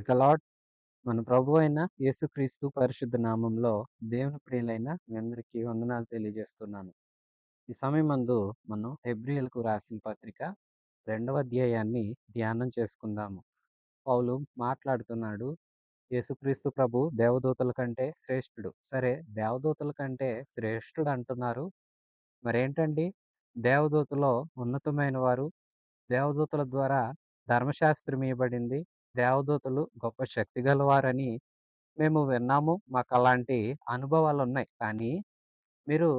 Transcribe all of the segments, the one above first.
The lord. మన ప్రభు అయిన యేసుక్రీస్తు పరిశుద్ధ నామంలో దేవుని ప్రియులైన మీ అందరికీ వందనాలు తెలియజేస్తున్నాను. ఈ సమయమందు మనం హెబ్రీయులకు రాసిన పత్రిక 2వ అధ్యాయాన్ని ధ్యానం చేసుకుందాము. పౌలు మాట్లాడుతున్నాడు. యేసుక్రీస్తు ప్రభు దేవదూతల కంటే శ్రేష్ఠుడు. సరే, దేవదూతల కంటే శ్రేష్ఠుడు అంటున్నారు. మరేంటండి? దేవదూతలో ఉన్నతమైన వారు, దేవదూతల ద్వారా ధర్మశాస్త్రం ఇయ్యబడింది. దేవదూతలు గొప్ప శక్తి గలవారని మేము విన్నాము. మాకలాంటి అనుభవాలున్నాయి. కానీ మీరు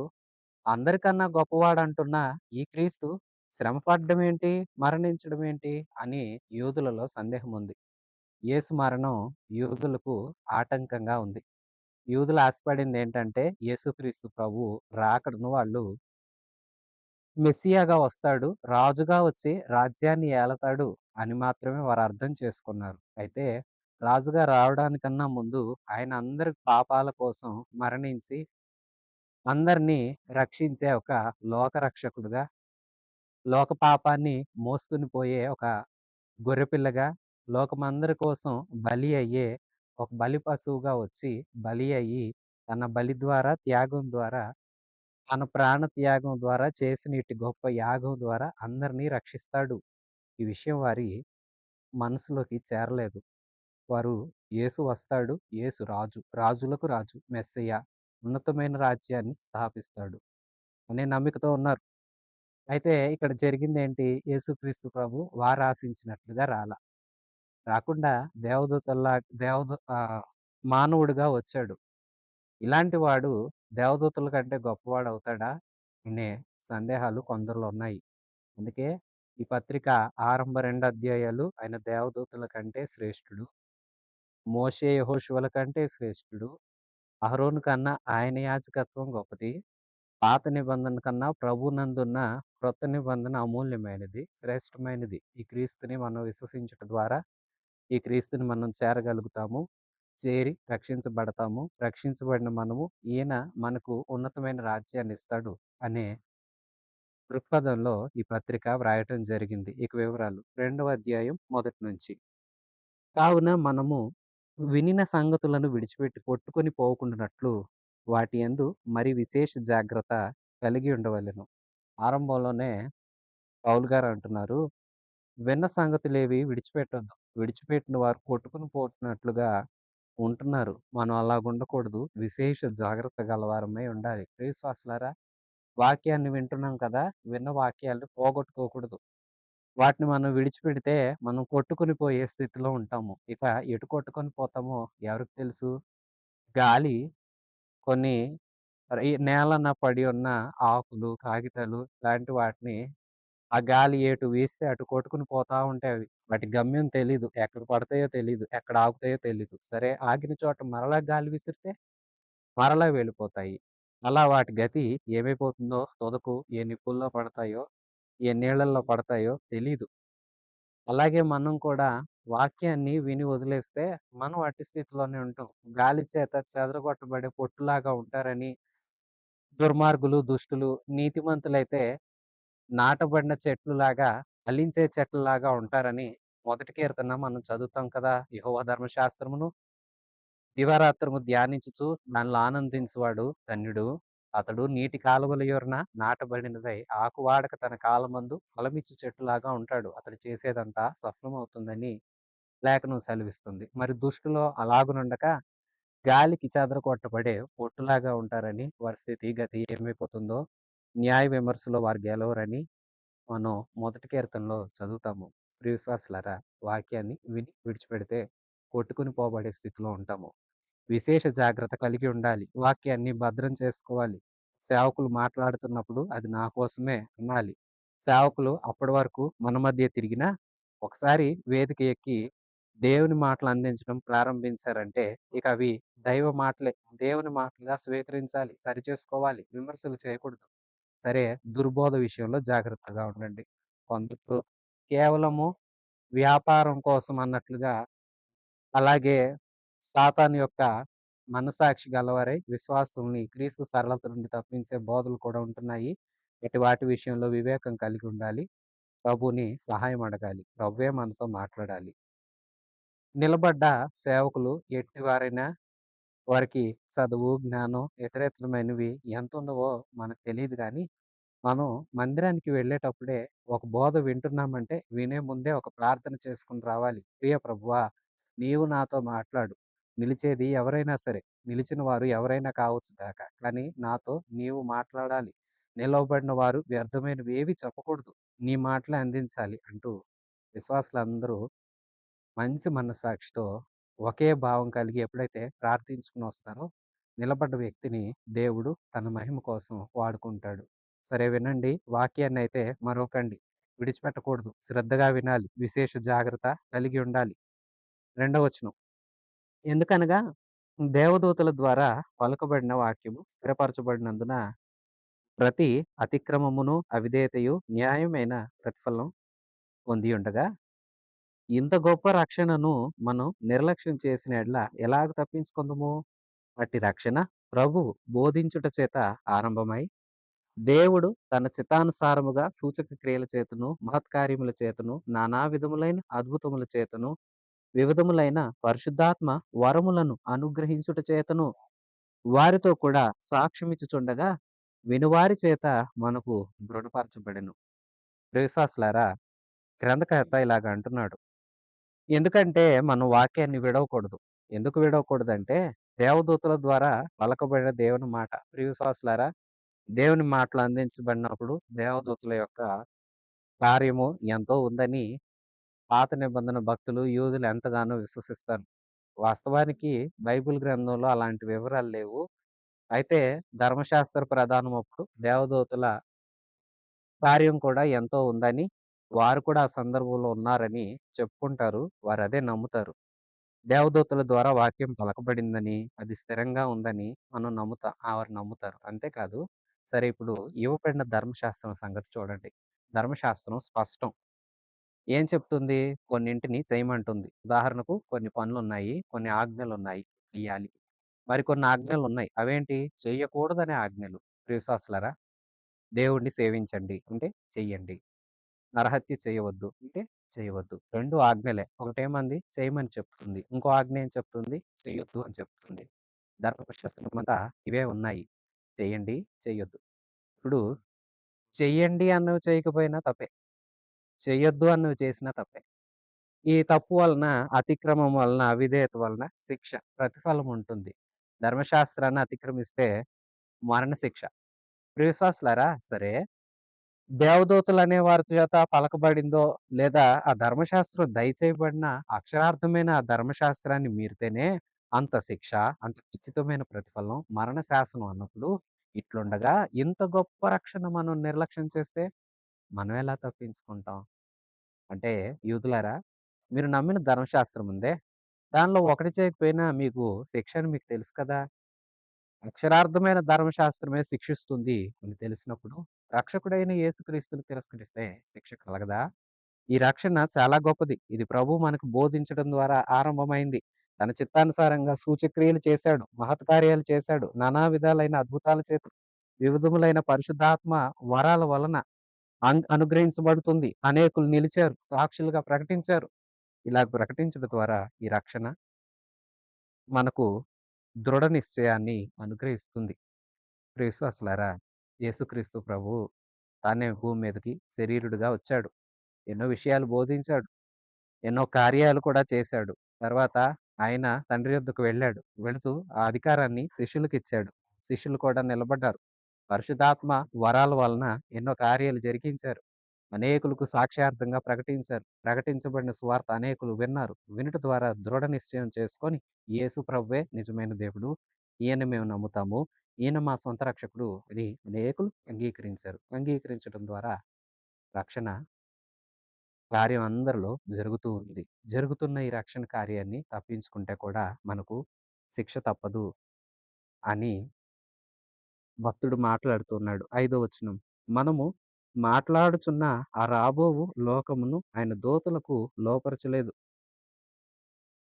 అందరికన్నా గొప్పవాడంటున్న ఈ క్రీస్తు శ్రమ పడడమేంటి? మరణించడమేంటి? అని యూదులలో సందేహముంది. యేసు మరణం యూదులకు ఆటంకంగా ఉంది. యూదులు ఆశపడిందేంటంటే యేసుక్రీస్తు ప్రభువు రాకడను వాళ్ళు మెస్సియాగా వస్తాడు, రాజుగా వచ్చి రాజ్యాన్ని ఏలతాడు అని మాత్రమే వారు అర్థం చేసుకున్నారు. అయితే రాజుగా రావడానికన్నా ముందు ఆయన అందరి పాపాల కోసం మరణించి అందరినీ రక్షించే ఒక లోక రక్షకుడుగా, లోక పాపాన్ని మోసుకొని పోయే ఒక గొర్రెపిల్లగా, లోకమందరి కోసం బలి అయ్యే ఒక బలి పశువుగా వచ్చి బలి అయ్యి తన బలి ద్వారా, త్యాగం ద్వారా, తన ప్రాణ త్యాగం ద్వారా చేసిన ఇట్టి గొప్ప యాగం ద్వారా అందరినీ రక్షిస్తాడు. ఈ విషయం వారి మనసులోకి చేరలేదు. వారు యేసు వస్తాడు, యేసు రాజు, రాజులకు రాజు, మెస్సయ్య, ఉన్నతమైన రాజ్యాన్ని స్థాపిస్తాడు అనే నమ్మికతో ఉన్నారు. అయితే ఇక్కడ జరిగిందేంటి? యేసుక్రీస్తు ప్రభు వారు ఆశించినట్లుగా రాకుండా దేవదూతల్లా మానవుడిగా వచ్చాడు. ఇలాంటి వాడు దేవదూతల కంటే గొప్పవాడవుతాడా? అనే సందేహాలు కొందరిలో ఉన్నాయి. అందుకే ఈ పత్రిక ఆరంభ 2 అధ్యాయాలు ఆయన దేవదూతల కంటే శ్రేష్ఠుడు. మోషే, యెహోషువల కంటే శ్రేష్ఠుడు. అహరోను కన్నా ఆయన యాజకత్వం గొప్పది. పాత నిబంధన కన్నా ప్రభువునందున్న క్రొత్త నిబంధన అమూల్యమైనది, శ్రేష్టమైనది. ఈ క్రీస్తుని మనం విశ్వసించుట ద్వారా ఈ క్రీస్తుని మనం చేరగలుగుతాము. చేరి రక్షించబడతాము. రక్షించబడిన మనము ఈయన మనకు ఉన్నతమైన రాజ్యాన్ని ఇస్తాడు అనే దృక్పథంలో ఈ పత్రిక వ్రాయటం జరిగింది. ఇక వివరాలు 2వ అధ్యాయం మొదటి నుంచి. కావున మనము వినిన సంగతులను విడిచిపెట్టి కొట్టుకొని పోకుండానట్లు వాటి యందు మరి విశేష జాగ్రత్త కలిగి ఉండవలెను. ఆరంభంలోనే పౌలు గారు అంటున్నారు, విన్న సంగతులేవి విడిచిపెట్టొద్దు. విడిచిపెట్టిన వారు కొట్టుకొని పోతున్నట్లుగా ఉంటున్నారు. మనం అలాగుండకూడదు. విశేష జాగ్రత్త గలవారమై ఉండాలి. ప్రియశ్వాసులారా, వాక్యాన్ని వింటున్నాం కదా! విన్న వాక్యాలను పోగొట్టుకోకూడదు. వాటిని మనం విడిచిపెడితే మనం కొట్టుకొని పోయే స్థితిలో ఉంటాము. ఇక ఎటు కొట్టుకొని పోతామో ఎవరికి తెలుసు? గాలి కొన్ని నేలన పడి ఉన్న ఆకులు, కాగితాలు లాంటి వాటిని ఆ గాలి ఎటు వీస్తే అటు కొట్టుకొని పోతా ఉంటాయి అవి. వాటి గమ్యం తెలీదు. ఎక్కడ పడతాయో తెలీదు. ఎక్కడ ఆగుతాయో తెలీదు. సరే, ఆగిన చోట మరలా గాలి విసిరితే మరలా వెళ్ళిపోతాయి. అలా వాటి గతి ఏమైపోతుందో తుదకు ఏ నిప్పుల్లో పడతాయో, ఏ నీళ్ళల్లో పడతాయో తెలీదు. అలాగే మనం కూడా వాక్యాన్ని విని వదిలేస్తే మనం అట్టి స్థితిలోనే ఉంటాం. గాలి చేత చెదరగొట్టబడే పొట్టులాగా ఉంటారని దుర్మార్గులు, దుష్టులు, నీతిమంతులైతే నాటబడిన చెట్లులాగా, ఫలించే చెట్లలాగా ఉంటారని మొదటి కీర్తన మనం చదువుతాం కదా! యెహోవా ధర్మశాస్త్రమును దివారాత్రము ధ్యానించుచు దానిలో ఆనందించువాడు ధన్యుడు. అతడు నీటి కాలువల యొరన నాటబడినదై ఆకు వాడక తన కాలమందు ఫలమిచ్చు చెట్టులాగా ఉంటాడు. అతడు చేసేదంతా సఫలమవుతుందని లేఖనం సెలవిస్తుంది. మరి దుష్టులో అలాగునుండక గాలికి చెదరగొట్టబడే పొట్టులాగా ఉంటారని, వారి స్థితి గతి ఏమైపోతుందో న్యాయ విమర్శలో వారు గెలవరని మనం మొదటి కీర్తనలో చదువుతాము. ప్రియ విశ్వాసులారా, వాక్యాన్ని విని విడిచిపెడితే కొట్టుకుని పోబడే స్థితిలో ఉంటాము. విశేష జాగ్రత్త కలిగి ఉండాలి. వాక్యాన్ని భద్రం చేసుకోవాలి. సేవకులు మాట్లాడుతున్నప్పుడు అది నా కోసమే అనాలి. సేవకులు అప్పటి వరకు మన మధ్య తిరిగినా ఒకసారి వేదిక ఎక్కి దేవుని మాటలు అందించడం ప్రారంభించారంటే ఇక అవి దైవ మాటలే. దేవుని మాటలుగా స్వీకరించాలి. సరిచేసుకోవాలి. విమర్శలు చేయకూడదు. సరే, దుర్బోధ విషయంలో జాగ్రత్తగా ఉండండి. కొందరు కేవలము వ్యాపారం కోసం అన్నట్లుగా, అలాగే సాతాను యొక్క మనసాక్షి గలవారై విశ్వాసుల్ని క్రీస్తు సరళత నుండి తప్పించే బోధలు కూడా ఉంటున్నాయి. వాటి విషయంలో వివేకం కలిగి ఉండాలి. ప్రభువుని సహాయం అడగాలి. ప్రభువే మనతో మాట్లాడాలి. నిలబడ్డ సేవకులు ఎట్టివారైనా వారికి చదువు, జ్ఞానం ఇతరితరమైనవి ఎంతున్నవో మనకు తెలీదు గానీ, మనం మందిరానికి వెళ్ళేటప్పుడే ఒక బోధ వింటున్నామంటే, వినే ముందే ఒక ప్రార్థన చేసుకొని రావాలి. ప్రియ ప్రభువా! నీవు నాతో మాట్లాడు. నిలిచేది ఎవరైనా సరే, నిలిచిన వారు ఎవరైనా కావచ్చు గాక. కానీ నాతో నీవు మాట్లాడాలి. నిలవబడిన వారు వ్యర్థమైనవేవి చెప్పకూడదు. నీ మాటలే అందించాలి అంటూ విశ్వాసులందరూ మంచి మనస్సాక్షితో ఒకే భావం కలిగి ఎప్పుడైతే ప్రార్థించుకొనొస్తారో, నిలబడ్డ వ్యక్తిని దేవుడు తన మహిమ కోసం వాడుకుంటాడు. సరే వినండి. వాక్యాన్నయితే మరొకండి. విడిచిపెట్టకూడదు. శ్రద్ధగా వినాలి. విశేష జాగ్రత్త కలిగి ఉండాలి. రెండవ వచనం. ఎందుకనగా దేవదూతల ద్వారా పలుకబడిన వాక్యము స్థిరపరచబడినందున ప్రతి అతిక్రమమును, అవిధేయతయు న్యాయమైన ప్రతిఫలం పొందియుండగా ఇంత గొప్ప రక్షణను మనం నిర్లక్ష్యం చేసిన యెడల ఎలాగ తప్పించుకొందుము? అట్టి రక్షణ ప్రభువు బోధించుట చేత ఆరంభమై, దేవుడు తన చిత్తానుసారముగా సూచక క్రియల చేతను, మహత్కార్యముల చేతను, నానా విధములైన అద్భుతముల చేతను, వివిధములైన పరిశుద్ధాత్మ వరములను అనుగ్రహించుట చేతను, వారితో కూడా సాక్ష్యమిచ్చుచుండగా, వినువారి చేత మనకు దృఢపరచబడెను. ప్రియవిశ్వాసులారా, గ్రంథకర్త ఇలాగ అంటున్నాడు. ఎందుకంటే మనం వాక్యాన్ని విడవకూడదు. ఎందుకు విడవకూడదంటే, దేవదూతల ద్వారా పలకబడిన దేవుని మాట. ప్రియ విశ్వాసులారా, దేవుని మాటలు అందించబడినప్పుడు దేవదూతల యొక్క కార్యము ఎంతో ఉందని పాత నిబంధన భక్తులు, యూదులు ఎంతగానో విశ్వసిస్తారు. వాస్తవానికి బైబిల్ గ్రంథంలో అలాంటి వివరాలు లేవు. అయితే ధర్మశాస్త్ర ప్రధానమప్పుడు దేవదూతల కార్యం కూడా ఎంతో ఉందని, వారు కూడా ఆ సందర్భంలో ఉన్నారని చెప్పుకుంటారు. వారదే నమ్ముతారు. దేవదూతల ద్వారా వాక్యం పలకబడిందని, అది స్థిరంగా ఉందని వారు నమ్ముతారు. అంతేకాదు, సరే ఇప్పుడు ఇవ్వబడిన ధర్మశాస్త్రం సంగతి చూడండి. ధర్మశాస్త్రం స్పష్టం. ఏం చెప్తుంది? కొన్నింటిని చేయమంటుంది. ఉదాహరణకు కొన్ని పనులున్నాయి, కొన్ని ఆజ్ఞలున్నాయి చెయ్యాలి. మరికొన్ని ఆజ్ఞలున్నాయి. అవేంటి? చెయ్యకూడదనే ఆజ్ఞలు. ప్రియ విశ్వాసులారా, దేవుడిని సేవించండి అంటే చెయ్యండి. నరహత్య చేయవద్దు అంటే చేయవద్దు. 2 ఆజ్ఞలే. ఒకటేమంది చేయమని చెప్తుంది. ఇంకో ఆజ్ఞ ఏం చెప్తుంది? చెయ్యొద్దు అని చెప్తుంది. ధర్మశాస్త్రమంతా ఇవే ఉన్నాయి. చేయండి, చెయ్యొద్దు. ఇప్పుడు చెయ్యండి అన్నవి చేయకపోయినా తప్పే. చెయ్యొద్దు అన్నవి చేసినా తప్పే. ఈ తప్పు వలన, అతిక్రమం వలన, అవిధేయత వలన శిక్ష, ప్రతిఫలం ఉంటుంది. ధర్మశాస్త్రాన్ని అతిక్రమిస్తే మరణశిక్ష. ప్రియ విశ్వాసులారా, సరే దేవదూతలనే వారి చేత పలకబడిందో, లేదా ఆ ధర్మశాస్త్రం దయచేయబడిన అక్షరార్థమైన ఆ ధర్మశాస్త్రాన్ని మీరితేనే అంత శిక్ష, అంత ఖచ్చితమైన ప్రతిఫలం, మరణ శాసనం అన్నప్పుడు, ఇట్లుండగా ఇంత గొప్ప రక్షణ మనం నిర్లక్ష్యం చేస్తే మనం ఎలా తప్పించుకుంటాం? అంటే యూదులారా, మీరు నమ్మిన ధర్మశాస్త్రం ఉందే, దానిలో ఒకటి చేయకపోయినా మీకు శిక్ష అని మీకు తెలుసు కదా! అక్షరార్థమైన ధర్మశాస్త్రమే శిక్షిస్తుంది అని తెలిసినప్పుడు, రక్షకుడైన యేసుక్రీస్తుని తిరస్కరిస్తే శిక్ష కలగదా? ఈ రక్షణ చాలా గొప్పది. ఇది ప్రభువు మనకు బోధించడం ద్వారా ఆరంభమైంది. తన చిత్తానుసారంగా సూచక్రియలు చేశాడు, మహత్కార్యాలు చేశాడు, నానా విధాలైన అద్భుతాల చేత వివిధములైన పరిశుద్ధాత్మ వరాల వలన అనుగ్రహించబడుతుంది. అనేకులు నిలిచారు, సాక్షులుగా ప్రకటించారు. ఇలా ప్రకటించడం ద్వారా ఈ రక్షణ మనకు దృఢ నిశ్చయాన్ని అనుగ్రహిస్తుంది. ప్రియ విశ్వాసులారా, యేసుక్రీస్తు ప్రభువు తానే భూమి మీదకి శరీరుడుగా వచ్చాడు. ఎన్నో విషయాలు బోధించాడు. ఎన్నో కార్యాలు కూడా చేశాడు. తర్వాత ఆయన తండ్రి యొద్దకు వెళ్ళాడు. వెళుతూ ఆ అధికారాన్ని శిష్యులకిచ్చాడు. శిష్యులు కూడా నిలబడ్డారు. పరిశుద్ధాత్మ వరాల వలన ఎన్నో కార్యాలు జరిగించారు. అనేకులకు సాక్ష్యార్థంగా ప్రకటించారు. ప్రకటించబడిన సువార్త అనేకులు విన్నారు. వినుట ద్వారా దృఢ నిశ్చయం చేసుకొని, యేసు ప్రభువే నిజమైన దేవుడు. ఈయన మేము నమ్ముతాము. ఈయన మా సొంత రక్షకుడు అని అనేకులు అంగీకరించారు. అంగీకరించడం ద్వారా రక్షణ కార్యం అందరిలో జరుగుతూ ఉంది. జరుగుతున్న ఈ రక్షణ కార్యాన్ని తప్పించుకుంటే కూడా మనకు శిక్ష తప్పదు అని భక్తుడు మాట్లాడుతున్నాడు. 5వ వచనం. మనము మాట్లాడుచున్న ఆ రాబోవు లోకమును ఆయన దూతలకు లోపరచలేదు.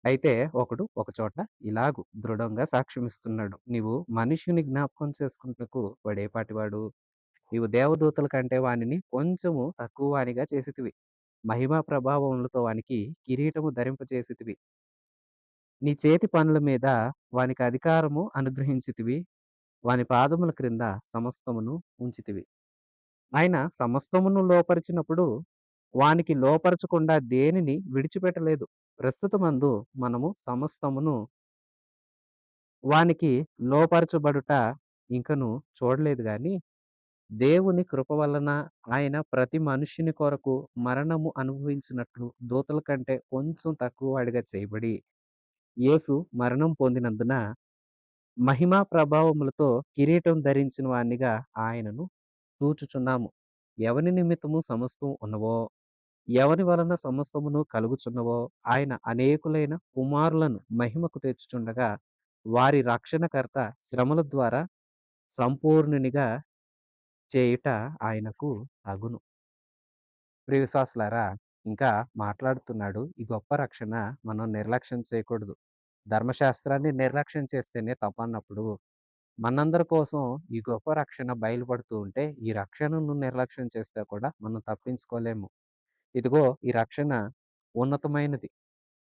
అయితే ఒకడు ఒకచోట ఇలాగు దృఢంగా సాక్ష్యమిస్తున్నాడు. నీవు మనిషిని జ్ఞాపకం చేసుకున్నటకు వాడేపాటివాడు? నీవు దేవదూతల కంటే వానిని కొంచెము తక్కువ వానిగా చేసితివి. మహిమా ప్రభావములతో వానికి కిరీటము ధరింపచేసితివి. నీ చేతి పనుల మీద వానికి అధికారము అనుగ్రహించితివి. వాని పాదముల క్రింద సమస్తమును ఉంచితివి. ఆయన సమస్తమును లోపరిచినప్పుడు, వానికి లోపరచకుండా దేనిని విడిచిపెట్టలేదు. ప్రస్తుతమందు మనము సమస్తమును వానికి లోపరచబడుట ఇంకను చూడలేదు గాని, దేవుని కృప వలన ఆయన ప్రతి మనుష్యుని కొరకు మరణము అనుభవించినట్లు దూతల కంటే కొంచెం తక్కువ వాడిగా చేయబడి, యేసు మరణం పొందినందున మహిమా ప్రభావములతో కిరీటం ధరించిన వానిగా ఆయనను చూచుచున్నాము. ఎవని నిమిత్తము సమస్తము ఉన్నవో, ఎవని వలన సమస్తమును కలుగుచున్నవో, ఆయన అనేకులైన కుమారులను మహిమకు తెచ్చుచుండగా, వారి రక్షణకర్త శ్రమల ద్వారా సంపూర్ణునిగా చేయుట ఆయనకు అగును. ప్రియ విశ్వాసులారా, ఇంకా మాట్లాడుతున్నాడు. ఈ గొప్ప రక్షణ మనం నిర్లక్ష్యం చేయకూడదు. ధర్మశాస్త్రాన్ని నిర్లక్ష్యం చేస్తేనే తప్పన్నప్పుడు, మనందరి కోసం ఈ గొప్ప రక్షణ బయలుపడుతూ ఉంటే, ఈ రక్షణను నిర్లక్ష్యం చేస్తే కూడా మనం తప్పించుకోలేము. ఇదిగో ఈ రక్షణ ఉన్నతమైనది.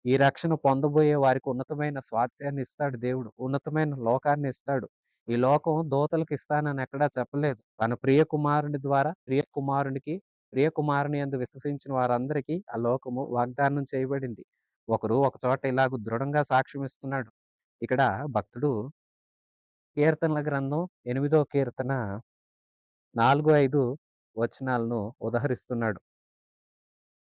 ఈ రక్షణ పొందబోయే వారికి ఉన్నతమైన స్వాస్థ్యాన్ని ఇస్తాడు దేవుడు. ఉన్నతమైన లోకాన్ని ఇస్తాడు. ఈ లోకం దూతలకు ఇస్తానని ఎక్కడా చెప్పలేదు. తన ప్రియ కుమారుని ద్వారా ప్రియ కుమారుని యందు విశ్వసించిన వారందరికీ ఆ లోకము వాగ్దానం చేయబడింది. ఒకరు ఒక చోట ఇలాగ దృఢంగా సాక్ష్యం ఇస్తున్నాడు. ఇక్కడ భక్తుడు కీర్తనల గ్రంథం 8వ కీర్తన 4, 5 వచనాలను ఉదహరిస్తున్నాడు.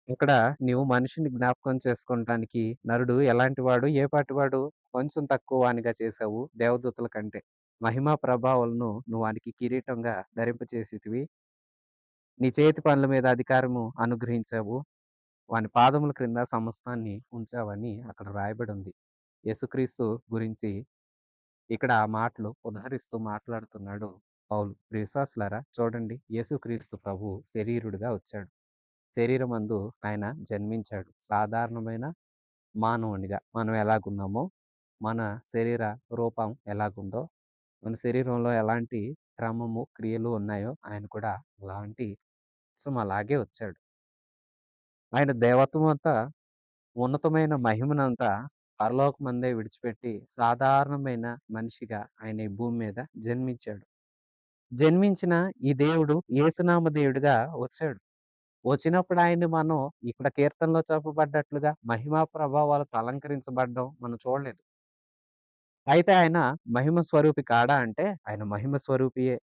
ఇక్కడ నీవు మనిషిని జ్ఞాపకం చేసుకొనటానికి నరుడు ఎలాంటివాడు, ఏ పాటివాడు? కొంచెం తక్కువ వానిగా చేశావు దేవదూతల కంటే. మహిమా ప్రభావాలను నువ్వు వానికి కిరీటంగా ధరింపచేసితివి. నీ చేతి పనుల మీద అధికారము అనుగ్రహించావు. వాని పాదముల క్రింద సమస్తాన్ని ఉంచావని అక్కడ రాయబడి ఉంది. యేసుక్రీస్తు గురించి ఇక్కడ ఆ మాటలు ఉదహరిస్తూ మాట్లాడుతున్నాడు పౌలు. ప్రియ విశ్వాసులారా, చూడండి, యేసుక్రీస్తు ప్రభువు శరీరుడిగా వచ్చాడు. శరీరమందు ఆయన జన్మించాడు. సాధారణమైన మానవునిగా మనం ఎలాగున్నామో, మన శరీర రూపం ఎలాగుందో, మన శరీరంలో ఎలాంటి క్రమము, క్రియలు ఉన్నాయో ఆయన కూడా అలాంటి అలాగే వచ్చాడు. ఆయన దేవత్వం అంతా, ఉన్నతమైన మహిమనంతా పరలోకమందే విడిచిపెట్టి సాధారణమైన మనిషిగా ఆయన ఈ భూమి మీద జన్మించాడు. జన్మించిన ఈ దేవుడు యేసునామ దేవుడిగా వచ్చాడు. వచ్చినప్పుడు ఆయన్ని మనం ఇక్కడ కీర్తనలో చెప్పబడ్డట్లుగా మహిమా ప్రభావాలతో అలంకరించబడడం మనం చూడలేదు. అయితే ఆయన మహిమ స్వరూపి కాడా అంటే ఆయన మహిమ స్వరూపియే.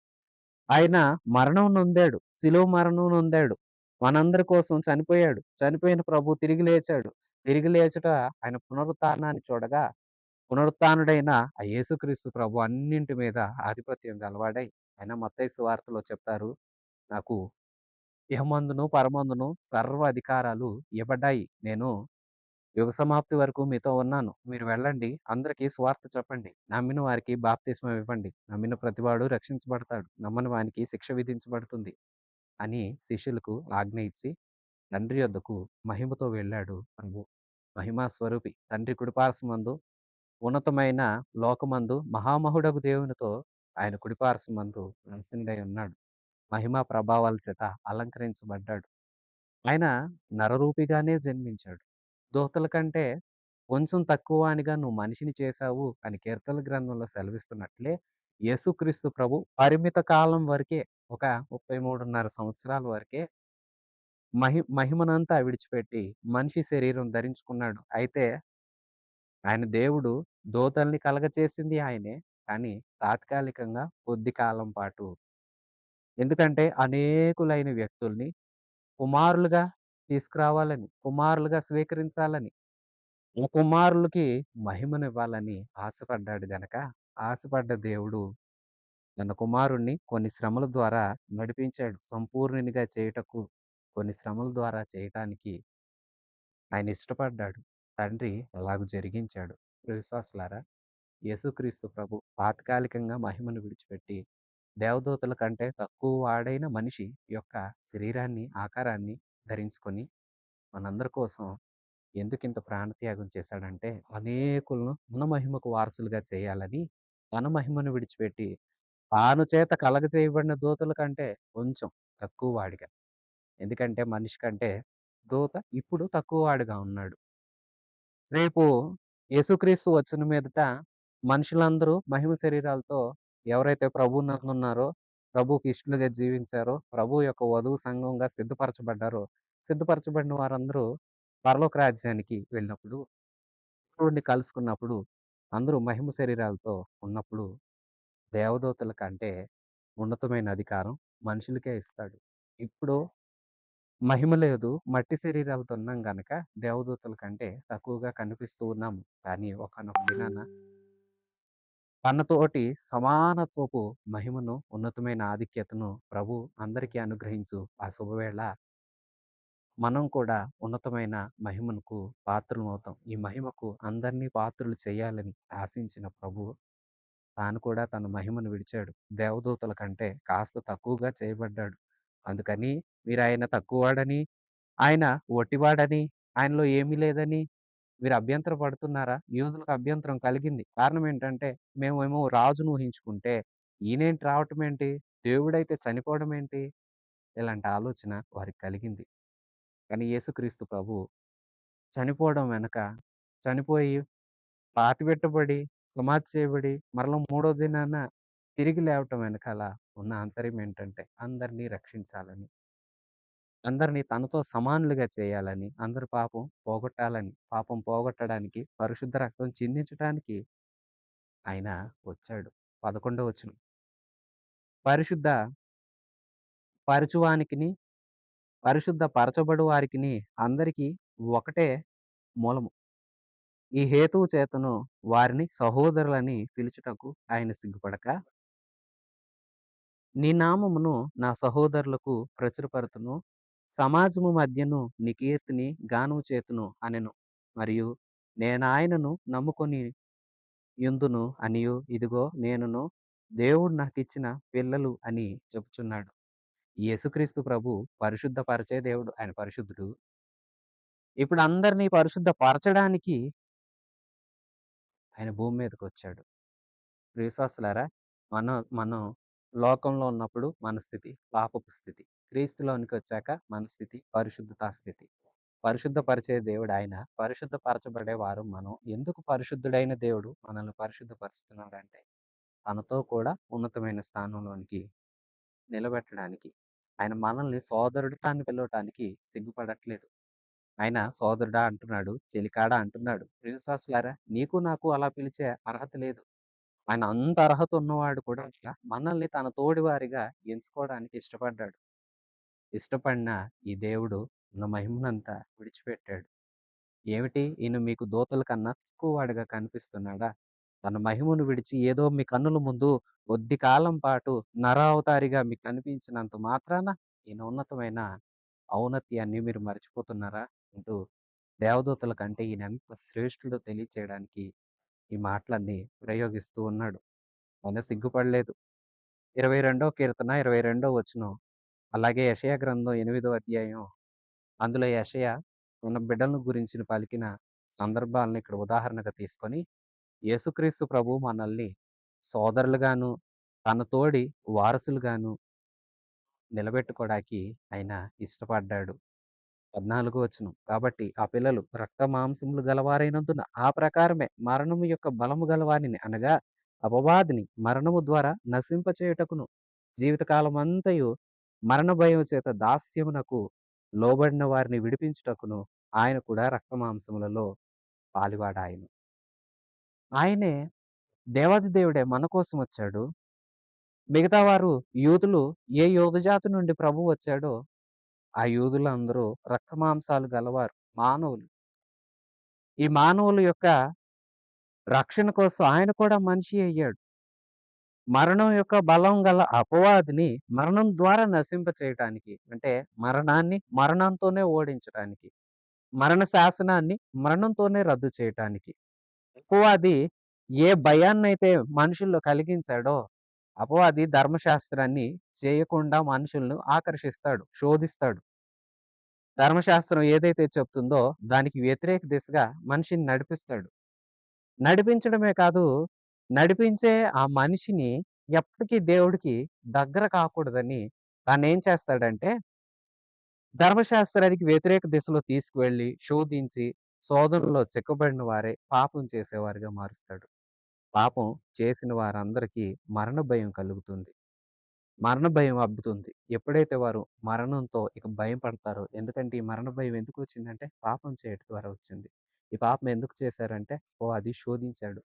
ఆయన మరణం నొందాడు. శిలువ మరణం నొందాడు. మనందరి కోసం చనిపోయాడు. చనిపోయిన ప్రభు తిరిగి లేచాడు. తిరిగి లేచుట ఆయన పునరుత్థానాన్ని చూడగా, పునరుత్థానుడైన ఆ యేసుక్రీస్తు ప్రభు అన్నింటి మీద ఆధిపత్యం గలవాడై, ఆయన మత్తయి సువార్తలో చెప్తారు, నాకు ఇహమందును, పరమందును సర్వ అధికారాలు ఇవ్వబడ్డాయి. నేను యుగ సమాప్తి వరకు మీతో ఉన్నాను. మీరు వెళ్ళండి. అందరికీ సువార్త చెప్పండి. నమ్మిన వారికి బాప్తిస్మం ఇవ్వండి. నమ్మిన ప్రతివాడు రక్షించబడతాడు. నమ్మని వానికి శిక్ష విధించబడుతుంది అని శిష్యులకు ఆజ్ఞ ఇచ్చి తండ్రి యొద్దకు మహిమతో వెళ్ళాడు ప్రభు. మహిమా స్వరూపి తండ్రి కుడిపార్శ్వమందు ఉన్నతమైన లోకమందు మహామహుడగు దేవునితో ఆయన కుడిపార్శ్వమందు ఆసీనుడై ఉన్నాడు. మహిమా ప్రభావాల చేత అలంకరించబడ్డాడు. ఆయన నరరూపిగానే జన్మించాడు. దూతల కంటే కొంచెం తక్కువ వానిగా నువ్వు మనిషిని చేశావు అని కీర్తనల గ్రంథంలో సెలవిస్తున్నట్లే, యేసుక్రీస్తు ప్రభు పరిమిత కాలం వరకే, ఒక 33.5 సంవత్సరాల వరకే మహిమనంతా విడిచిపెట్టి మనిషి శరీరం ధరించుకున్నాడు. అయితే ఆయన దేవుడు, దూతల్ని కలగచేసింది ఆయనే. కానీ తాత్కాలికంగా కొద్ది కాలం పాటు. ఎందుకంటే అనేకులైన వ్యక్తుల్ని కుమారులుగా తీసుకురావాలని, కుమారులుగా స్వీకరించాలని, ఆ కుమారులకి మహిమనివ్వాలని ఆశపడ్డాడు గనక, ఆశపడ్డ దేవుడు తన కుమారుణ్ణి కొన్ని శ్రమల ద్వారా నడిపించాడు. సంపూర్ణునిగా చేయుటకు కొన్ని శ్రమల ద్వారా చేయటానికి ఆయన ఇష్టపడ్డాడు. తండ్రి అలాగ జరిగించాడు. ప్రియ విశ్వాసులారా, యేసుక్రీస్తు ప్రభు తాత్కాలికంగా మహిమను విడిచిపెట్టి, దేవదూతల కంటే తక్కువ వాడైన మనిషి యొక్క శరీరాన్ని, ఆకారాన్ని ధరించుకొని మనందరి కోసం ఎందుకింత ప్రాణత్యాగం చేశాడంటే, అనేకులను తన మహిమకు వారసులుగా చేయాలని తన మహిమను విడిచిపెట్టి, తాను చేత కలగజేయబడిన దూతల కంటే కొంచెం తక్కువ వాడిగా. ఎందుకంటే మనిషి కంటే దూత ఇప్పుడు తక్కువ వాడిగా ఉన్నాడు. రేపు యేసుక్రీస్తు వచ్చిన మీదట మనుషులందరూ మహిమ శరీరాలతో ఎవరైతే ప్రభువునందున్నారో, ప్రభువుకి ఇష్టలుగా జీవించారో, ప్రభువు యొక్క వధువు సంఘంగా సిద్ధపరచబడ్డారో, సిద్ధపరచబడిన వారందరూ పరలోక రాజ్యానికి వెళ్ళినప్పుడు, దేవుడిని కలుసుకున్నప్పుడు, అందరూ మహిమ శరీరాలతో ఉన్నప్పుడు, దేవదూతల కంటే ఉన్నతమైన అధికారం మనుషులకే ఇస్తాడు. ఇప్పుడు మహిమ లేదు. మట్టి శరీరాలతో ఉన్నాం గనక దేవదూతల కంటే తక్కువగా కనిపిస్తూ ఉన్నాము. కానీ ఒకానొక దినాన తనతోటి సమానత్వపు మహిమను, ఉన్నతమైన ఆధిక్యతను ప్రభు అందరికీ అనుగ్రహించు ఆ శుభవేళ మనం కూడా ఉన్నతమైన మహిమకు పాత్రులమవుతాం. ఈ మహిమకు అందరినీ పాత్రులు చేయాలని ఆశించిన ప్రభువు తాను కూడా తన మహిమను విడిచాడు. దేవదూతల కంటే కాస్త తక్కువగా చేయబడ్డాడు. అందుకని మీరాయన తక్కువవాడని, ఆయన ఒట్టివాడని, ఆయనలో ఏమీ లేదని మీరు అభ్యంతర పడుతున్నారా? యూదులకు అభ్యంతరం కలిగింది. కారణం ఏంటంటే, మేమేమో రాజును ఊహించుకుంటే, ఈయనేంటి రావటం ఏంటి? దేవుడైతే చనిపోవడం ఏంటి? ఇలాంటి ఆలోచన వారికి కలిగింది. కానీ యేసుక్రీస్తు ప్రభువు చనిపోవడం వెనక, చనిపోయి పాతిపెట్టబడి, సమాధి చేయబడి, మరలా మూడో దినాన తిరిగి లేవటం వెనకాల ఉన్న ఆంతర్యం ఏంటంటే, అందరినీ రక్షించాలని, అందరినీ తనతో సమానులుగా చేయాలని, అందరి పాపం పోగొట్టాలని, పాపం పోగొట్టడానికి, పరిశుద్ధ రక్తం చిందించటానికి ఆయన వచ్చాడు. 11 వచనం. పరిశుద్ధ పరచువానికిని, పరిశుద్ధ పరచబడు వారికిని అందరికీ ఒకటే మూలము. ఈ హేతువు చేతను వారిని సహోదరులని పిలుచుటకు ఆయన సిగ్గుపడక, నీ నామమును నా సహోదరులకు ప్రచురపరతును, సమాజము మధ్యను నీ కీర్తిని గానము చేతును అనెను. మరియు నేనాయనను నమ్ముకొని యుందును అనియు, ఇదిగో నేనును దేవుడు నాకిచ్చిన పిల్లలు అని చెప్పుచున్నాడు. ఈ యేసుక్రీస్తు ప్రభు పరిశుద్ధ పరిచే దేవుడు. ఆయన పరిశుద్ధుడు. ఇప్పుడు అందరినీ పరిశుద్ధ పరచడానికి ఆయన భూమి మీదకొచ్చాడు. విశ్వాసులారా, మనం మనం లోకంలో ఉన్నప్పుడు మన స్థితి పాపపు స్థితి. క్రీస్తులోనికి వచ్చాక మన స్థితి పరిశుద్ధతా స్థితి. పరిశుద్ధపరిచే దేవుడు ఆయన. పరిశుద్ధపరచబడే వారు మనం. ఎందుకు పరిశుద్ధుడైన దేవుడు మనల్ని పరిశుద్ధపరుస్తున్నాడంటే, తనతో కూడా ఉన్నతమైన స్థానంలోనికి నిలబెట్టడానికి. ఆయన మనల్ని సోదరుడిగా అని పిలవటానికి సిగ్గుపడట్లేదు. ఆయన సోదరుడా అంటున్నాడు, చెలికాడా అంటున్నాడు. ప్రియ విశ్వాసులారా, నీకు నాకు అలా పిలిచే అర్హత లేదు. ఆయన అంత అర్హత ఉన్నవాడు కూడా మనల్ని తన తోడివారిగా ఎంచుకోవడానికి ఇష్టపడ్డాడు. ఇష్టపడిన ఈ దేవుడు తన మహిమనంతా విడిచిపెట్టాడు. ఏమిటి, ఈయన మీకు దూతల కన్నా తక్కువ వాడిగా కనిపిస్తున్నాడా? తన మహిమను విడిచి ఏదో మీ కన్నుల ముందు కొద్ది కాలం పాటు నరావతారిగా మీకు కనిపించినంత మాత్రాన ఈయన ఉన్నతమైన ఔన్నత్యాన్ని మీరు మర్చిపోతున్నారా? అంటూ దేవదూతల కంటే ఈయన ఎంత శ్రేష్ఠుడో తెలియచేయడానికి ఈ మాటలన్నీ ప్రయోగిస్తూ ఉన్నాడు. ఆయన సిగ్గుపడలేదు. 22వ కీర్తన 22వ వచనం. అలాగే యెషయా గ్రంథం 8వ అధ్యాయం. అందులో యెషయా తన బిడ్డలను గురించిన పలికిన సందర్భాలను ఇక్కడ ఉదాహరణగా తీసుకొని, యేసుక్రీస్తు ప్రభువు మనల్ని సోదరులుగాను, తన తోడి వారసులుగాను నిలబెట్టుకోవడానికి ఆయన ఇష్టపడ్డాడు. 14 వచనం. కాబట్టి ఆ పిల్లలు రక్త మాంసములు గలవారైనందున ఆ ప్రకారమే మరణము యొక్క బలము గలవానిని అనగా అపవాదిని మరణము ద్వారా నశింపచేయుటకును, జీవితకాలమంతయు మరణ భయము చేత దాస్యమునకు లోబడిన వారిని విడిపించుటకును ఆయన కూడా రక్త మాంసములలో పాలివాడాయను. ఆయనే దేవాది దేవుడే మన కోసం వచ్చాడు. మిగతా వారు యూదులు ఏ యోధ జాతి నుండి ప్రభు వచ్చాడో ఆ యూదులందరూ రక్తమాంసాలు గలవారు, మానవులు. ఈ మానవుల యొక్క రక్షణ కోసం ఆయన కూడా మనిషి అయ్యాడు. మరణం యొక్క బలం గల అపవాదిని మరణం ద్వారా నశింపచేయటానికి, అంటే మరణాన్ని మరణంతోనే ఓడించటానికి, మరణ శాసనాన్ని మరణంతోనే రద్దు చేయటానికి. అపవాది ఏ భయాన్నైతే మనుషుల్లో కలిగించాడో, అపవాది ధర్మశాస్త్రాన్ని చేయకుండా మనుషులను ఆకర్షిస్తాడు, శోధిస్తాడు. ధర్మశాస్త్రం ఏదైతే చెప్తుందో దానికి వ్యతిరేక దిశగా మనిషిని నడిపిస్తాడు. నడిపించడమే కాదు, నడిపించే ఆ మనిషిని ఎప్పటికీ దేవుడికి దగ్గర కాకూడదని తానేం చేస్తాడంటే, ధర్మశాస్త్రానికి వ్యతిరేక దిశలో తీసుకువెళ్ళి, శోధించి, శోధనలో చిక్కబడిన వారే పాపం చేసేవారుగా మారుస్తాడు. పాపం చేసిన వారందరికీ మరణ భయం కలుగుతుంది. మరణ భయం అబ్బుతుంది. ఎప్పుడైతే వారు మరణంతో ఇక భయపడతారో, ఎందుకంటే ఈ మరణ భయం ఎందుకొచ్చిందంటే పాపం చేయడం ద్వారా వచ్చింది. ఈ పాపం ఎందుకు చేశారంటే, అది శోధించాడు.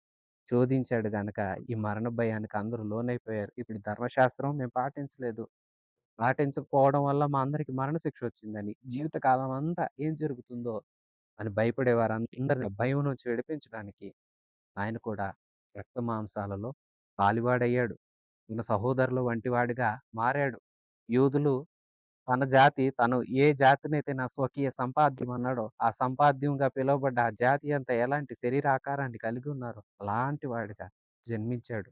శోధించాడు గనక ఈ మరణ భయానికి అందరూ లోనైపోయారు. ఇప్పుడు ధర్మశాస్త్రం మేము పాటించలేదు. పాటించకపోవడం వల్ల మా అందరికి మరణశిక్ష వచ్చిందని, జీవితకాలం అంతా ఏం జరుగుతుందో అని భయపడే వారందరిని భయం నుంచి విడిపించడానికి ఆయన కూడా రక్తమాంసాలలో పాలివాడయ్యాడు. మన సహోదరుల వంటివాడిగా మారాడు. యూదులు తన జాతి తను ఏ జాతినైతే నా స్వకీయ సంపాద్యం అన్నాడో, ఆ సంపాద్యంగా పిలువబడ్డ ఆ జాతి అంతా ఎలాంటి శరీరాకారాన్ని కలిగి ఉన్నారో అలాంటి వాడిగా జన్మించాడు.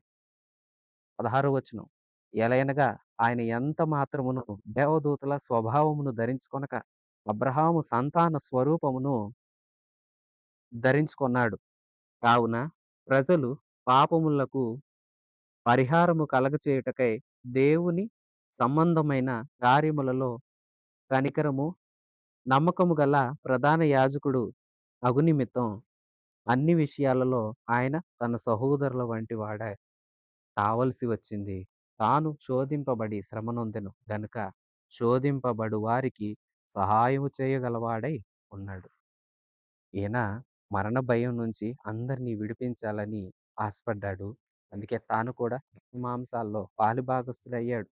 16వ వచనం. ఎలయనగా ఆయన ఎంత మాత్రమును దేవదూతల స్వభావమును ధరించుకొనక అబ్రహాము సంతాన స్వరూపమును ధరించుకొన్నాడు. కావున ప్రజలు పాపములకు పరిహారము కలగచేయుటకై దేవుని సంబంధమైన కార్యములలో కనికరము, నమ్మకము గల ప్రధాన యాజకుడు అగు నిమిత్తం అన్ని విషయాలలో ఆయన తన సహోదరుల వంటి వాడే కావలసి వచ్చింది. తాను శోధింపబడి శ్రమనొందెను గనుక శోధింపబడు వారికి సహాయము చేయగలవాడై ఉన్నాడు. ఈయన మరణ భయం నుంచి అందరినీ విడిపించాలని ఆశపడ్డాడు. అందుకే తాను కూడా మాంసాల్లో పాలిభాగస్తుడయ్యాడు.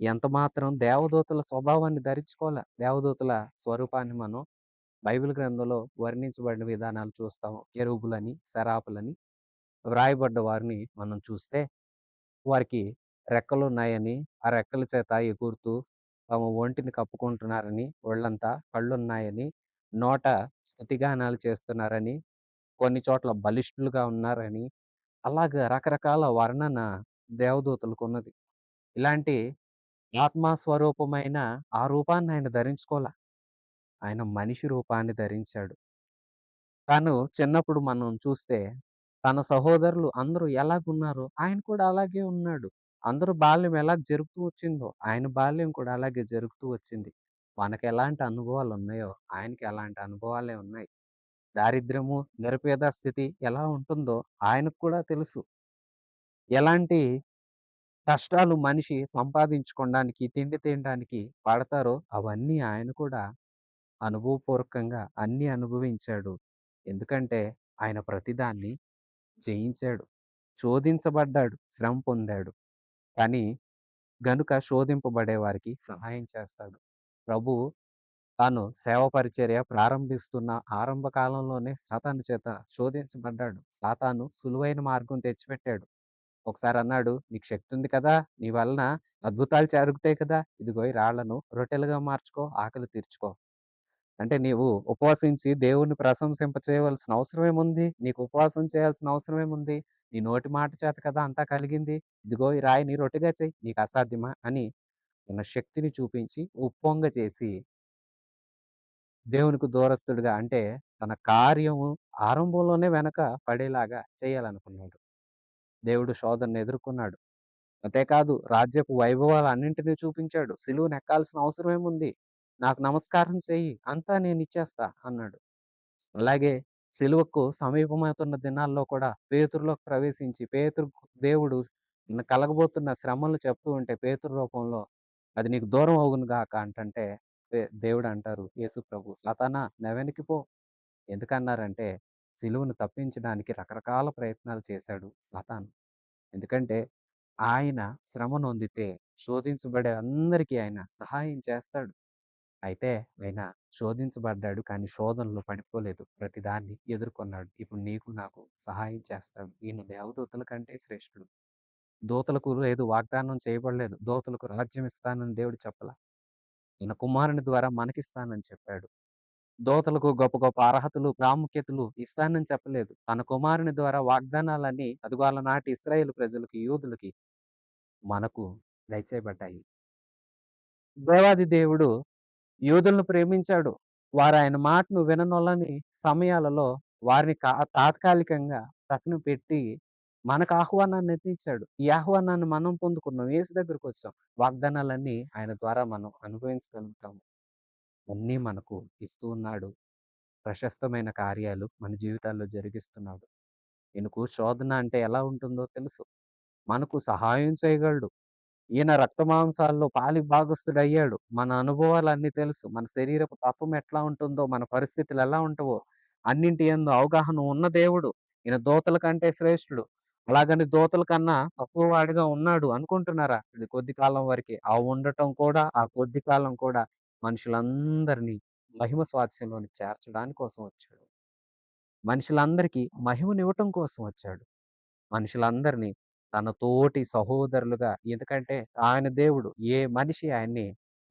ఎంత మాత్రం దేవదూతల స్వభావాన్ని ధరించుకోల. దేవదూతల స్వరూపాన్ని మనం బైబిల్ గ్రంథంలో వర్ణించబడిన విధానాలు చూస్తాము. కెరూబులని, సెరాపులని వ్రాయబడ్డ వారిని మనం చూస్తే వారికి రెక్కలున్నాయని, ఆ రెక్కల చేత ఎగురుతూ తమ ఒంటిని కప్పుకుంటున్నారని, ఒళ్ళంతా కళ్ళున్నాయని, నోట స్తుతిగానాలు చేస్తున్నారని, కొన్ని చోట్ల బలిష్ఠులుగా ఉన్నారని, అలాగా రకరకాల వర్ణన దేవదూతలకున్నది. ఇలాంటి ఆత్మ స్వరూపమైన ఆ రూపాన్ని ఆయన ధరించుకోల. ఆయన మనిషి రూపాన్ని ధరించాడు. తను చిన్నప్పుడు మనం చూస్తే తన సహోదరులు అందరూ ఎలాగున్నారో ఆయన కూడా అలాగే ఉన్నాడు. అందరూ బాల్యం ఎలా జరుగుతూ వచ్చిందో ఆయన బాల్యం కూడా అలాగే జరుగుతూ వచ్చింది. మనకెలాంటి అనుభవాలున్నాయో ఆయనకి అలాంటి అనుభవాలే ఉన్నాయి. దారిద్ర్యము, నిరుపేద స్థితి ఎలా ఉంటుందో ఆయనకు కూడా తెలుసు. ఎలాంటి కష్టాలు మనిషి సంపాదించుకోవడానికి, తిండి తినడానికి పడతారో అవన్నీ ఆయన కూడా అనుభవపూర్వకంగా అన్నీ అనుభవించాడు. ఎందుకంటే ఆయన ప్రతిదాన్ని జయించాడు. శోధించబడ్డాడు, శ్రమ పొందాడు. కానీ గనుక శోధింపబడే వారికి సహాయం చేస్తాడు. ప్రభువు తాను సేవ పరిచర్య ప్రారంభిస్తున్న ఆరంభ కాలంలోనే సాతాను చేత శోధించబడ్డాడు. సాతాను సులువైన మార్గం తెచ్చిపెట్టాడు. ఒకసారి అన్నాడు, "నీకు శక్తి ఉంది కదా! నీ వలన అద్భుతాలు జరుగుతాయి కదా! ఇదిగో ఈ రాళ్ళను రొట్టెలుగా మార్చుకో, ఆకలి తీర్చుకో." అంటే నీవు ఉపవాసించి దేవుణ్ణి ప్రశంసింప చేయవలసిన అవసరం ఏముంది? నీకు ఉపవాసం చేయాల్సిన అవసరం ఏముంది? నీ నోటి మాట చేత కదా అంతా కలిగింది. ఇదిగో ఈ రాయిని రొట్టెగా చెయ్యి. నీకు అసాధ్యమా? అని తన శక్తిని చూపించి ఉప్పొంగ చేసి దేవునికి దూరస్తుడిగా అంటే తన కార్యము ఆరంభంలోనే వెనక పడేలాగా చేయాలనుకున్నాడు. దేవుడు శోధనను ఎదుర్కొన్నాడు. అంతేకాదు రాజ్యపు వైభవాలన్నింటినీ చూపించాడు. సిలువను ఎక్కాల్సిన అవసరం ఏముంది? నాకు నమస్కారం చెయ్యి. అంతా నేనిచ్చేస్తా అన్నాడు. అలాగే సిలువకు సమీపమవుతున్న దినాల్లో కూడా పేతురులోకి ప్రవేశించి పేతురుకు దేవుడు కలగబోతున్న శ్రమలు చెప్తూ ఉంటే పేతురు రూపంలో అది నీకు దూరం అగును గాక అంటంటే దేవుడు అంటారు యేసు ప్రభు సాతానా నా వెనక్కి పో. ఎందుకన్నారంటే సిలువను తప్పించడానికి రకరకాల ప్రయత్నాలు చేశాడు సాతాను. ఎందుకంటే ఆయన శ్రమ నొందితే శోధించబడే అందరికీ ఆయన సహాయం చేస్తాడు. అయితే ఆయన శోధించబడ్డాడు. కానీ శోధనలో పడిపోలేదు. ప్రతిదాన్ని ఎదుర్కొన్నాడు. ఇప్పుడు నీకు నాకు సహాయం చేస్తాడు. ఈయన దేవదూతల కంటే శ్రేష్ఠుడు. దూతలకు లేదు వాగ్దానం చేయబడలేదు. దూతలకు రాజ్యం ఇస్తానని దేవుడు చెప్పలా. ఈయన కుమారుని ద్వారా మనకిస్తానని చెప్పాడు. దూతలకు గొప్ప గొప్ప అర్హతలు, ప్రాముఖ్యతలు ఇస్తానని చెప్పలేదు. తన కుమారుని ద్వారా వాగ్దానాలన్నీ అదిగో అలనాటి ఇశ్రాయేలు ప్రజలకి, యూదులకి, మనకు దయచేయబడ్డాయి. దేవాది దేవుడు యూదులను ప్రేమించాడు. వారాయన మాటను విననొల్లని సమయాలలో వారిని తాత్కాలికంగా పక్కన పెట్టి మనకు ఆహ్వానాన్ని అందించాడు. ఈ ఆహ్వానాన్ని మనం పొందుకున్నాం. యేసు దగ్గరకొచ్చాం. వాగ్దానాలన్నీ ఆయన ద్వారా మనం అనుభవించగలుగుతాము. అన్నీ మనకు ఇస్తూ ఉన్నాడు. ప్రశస్తమైన కార్యాలు మన జీవితాల్లో జరిగిస్తున్నాడు. ఈయనకు శోధన అంటే ఎలా ఉంటుందో తెలుసు. మనకు సహాయం చేయగలడు. ఈయన రక్తమాంసాల్లో పాలి భాగస్థుడయ్యాడు. మన అనుభవాలన్నీ తెలుసు. మన శరీరపు తత్వం ఎట్లా ఉంటుందో, మన పరిస్థితులు ఎలా ఉంటావో అన్నింటి యందు అవగాహన ఉన్న దేవుడు. ఈయన దూతల కంటే శ్రేష్ఠుడు. అలాగని దూతల కన్నా తక్కువ వాడిగా ఉన్నాడు అనుకుంటున్నారా? ఇది కొద్ది కాలం వరకే. ఆ ఉండటం కూడా, ఆ కొద్ది కాలం కూడా మనుషులందరినీ మహిమ స్వాస్థ్యంలోనికి చేర్చడానికి కోసం వచ్చాడు. మనుషులందరికీ మహిమనివ్వటం కోసం వచ్చాడు. మనుషులందరినీ తన తోటి సహోదరులుగా, ఎందుకంటే ఆయన దేవుడు. ఏ మనిషి ఆయన్ని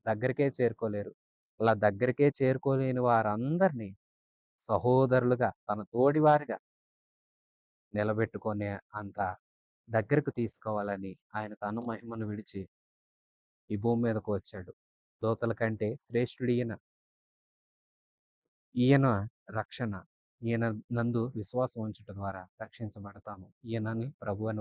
దగ్గరికే చేరుకోలేరు. అలా దగ్గరికే చేరుకోలేని వారందరినీ సహోదరులుగా, తన తోడివారిగా నిలబెట్టుకునే అంత దగ్గరకు తీసుకోవాలని ఆయన తన మహిమను విడిచి ఈ భూమి మీదకు వచ్చాడు. దూతల కంటే శ్రేష్ఠుడు ఈయన. ఈయన రక్షణ. ఈయన నందు విశ్వాసం ఉంచుట ద్వారా రక్షించబడతాము. ఈయనని ప్రభువని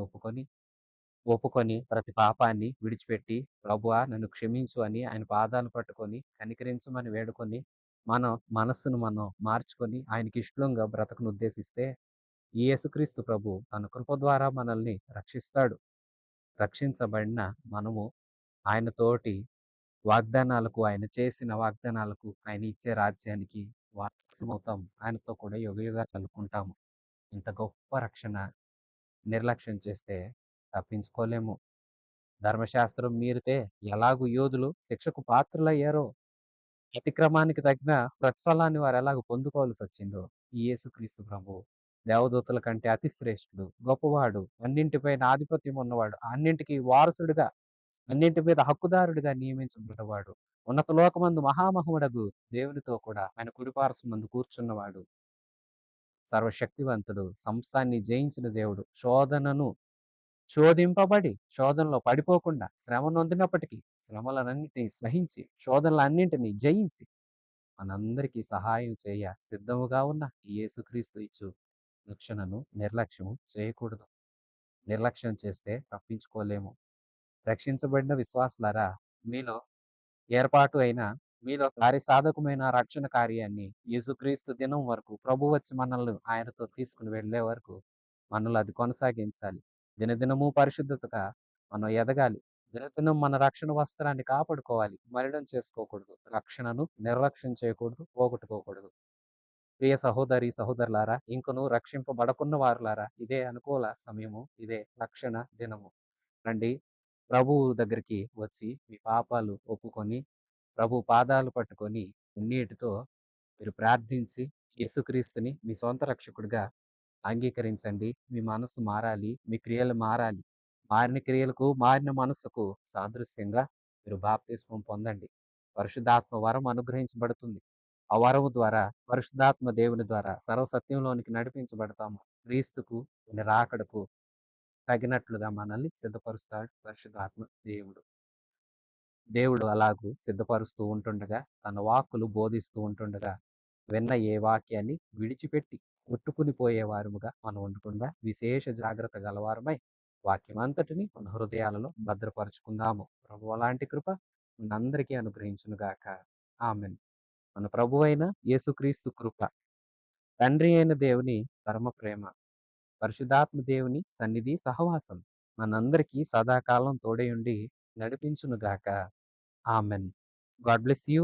ఒప్పుకొని ప్రతి పాపాన్ని విడిచిపెట్టి, ప్రభువా నన్ను క్షమించు అని ఆయన పాదాలు పట్టుకొని, కనికరించమని వేడుకొని, మన మనస్సును మనం మార్చుకొని, ఆయనకి ఇష్టంగా బ్రతకనుద్దేశిస్తే, ఈ యేసుక్రీస్తు ప్రభు తన కృప ద్వారా మనల్ని రక్షిస్తాడు. రక్షించబడిన మనము ఆయనతోటి వాగ్దానాలకు, ఆయన చేసిన వాగ్దానాలకు, ఆయన ఇచ్చే రాజ్యానికి వారసులమవుతాం. ఆయనతో కూడా యుగయుగాలు కలుపుకుంటాము. ఇంత గొప్ప రక్షణ నిర్లక్ష్యం చేస్తే తప్పించుకోలేము. ధర్మశాస్త్రం మీరితే ఎలాగు యోధులు శిక్షకు పాత్రులయ్యారో, అతిక్రమానికి తగిన ప్రతిఫలాన్ని వారు ఎలాగ పొందుకోవాల్సి వచ్చిందో, ఈ యేసుక్రీస్తు ప్రభు దేవదూతల కంటే అతి శ్రేష్ఠుడు, గొప్పవాడు, అన్నింటిపైన ఆధిపత్యం ఉన్నవాడు, అన్నింటికి వారసుడిగా, అన్నింటి మీద హక్కుదారుడిగా నియమించబడ్డవాడు, ఉన్నత లోకమందు మహామహుడగు దేవునితో కూడా ఆయన కుడిపార్శ్వమందు కూర్చున్నవాడు, సర్వశక్తివంతుడు, సంస్థాన్ని జయించిన దేవుడు, శోధింపబడి శోధనలో పడిపోకుండా శ్రమ నొందినప్పటికీ శ్రమలన్నిటినీ సహించి శోధనలన్నింటినీ జయించి మనందరికీ సహాయం చేయ సిద్ధముగా ఉన్న ఈ యేసుక్రీస్తు ఇచ్చు రక్షణను నిర్లక్ష్యం చేయకూడదు. నిర్లక్ష్యం చేస్తే తప్పించుకోలేము. రక్షించబడిన విశ్వాసులారా, మీలో ఏర్పాటు అయిన, మీలో కార్యసాధకమైన రక్షణ కార్యాన్ని యేసుక్రీస్తు దినం వరకు, ప్రభు వచ్చి మనల్ని ఆయనతో తీసుకుని వెళ్ళే వరకు మనలో అది కొనసాగించాలి. దినదినము పరిశుద్ధతగా మనం ఎదగాలి. దినదినం మన రక్షణ వస్త్రాన్ని కాపాడుకోవాలి. మలినం చేసుకోకూడదు. రక్షణను నిర్లక్ష్యం చేయకూడదు, పోగొట్టుకోకూడదు. ప్రియ సహోదరి సహోదరులారా, ఇంకను రక్షింపబడకున్న వారులారా, ఇదే అనుకూల సమయము, ఇదే రక్షణ దినము. రండి, ప్రభువు దగ్గరికి వచ్చి మీ పాపాలు ఒప్పుకొని, ప్రభు పాదాలు పట్టుకొని కన్నీటితో మీరు ప్రార్థించి యేసుక్రీస్తుని మీ సొంత రక్షకుడిగా అంగీకరించండి. మీ మనసు మారాలి. మీ క్రియలు మారాలి. మారిన క్రియలకు, మారిన మనస్సుకు సాదృశ్యంగా మీరు బాప్తిస్మం పొందండి. పరిశుద్ధాత్మ వరం అనుగ్రహించబడుతుంది. ఆ వరము ద్వారా, పరిశుద్ధాత్మ దేవుని ద్వారా సర్వసత్యంలోనికి నడిపించబడతాము. క్రీస్తుకు, ఆయన రాకడకు తగినట్లుగా మనల్ని సిద్ధపరుస్తాడు పరిశుద్ధాత్మ దేవుడు. దేవుడు అలాగూ సిద్ధపరుస్తూ ఉంటుండగా, తన వాక్కులు బోధిస్తూ ఉంటుండగా, విన్న ఏ వాక్యాన్ని విడిచిపెట్టి కొట్టుకుని పోయే వారముగా మనం ఉండకుండా విశేష జాగ్రత్త గలవారమై వాక్యం అంతటిని మన హృదయాలలో భద్రపరుచుకుందాము. ప్రభు అలాంటి కృప మనందరికీ అనుగ్రహించును గాక. ఆమెన్. మన ప్రభు అయిన యేసుక్రీస్తు కృప, తండ్రి అయిన దేవుని పరమ ప్రేమ, పరిశుద్ధాత్మ దేవుని సన్నిధి సహవాసం మనందరికీ సదాకాలం తోడై ఉండి నడిపించును గాక. ఆమెన్. God bless you.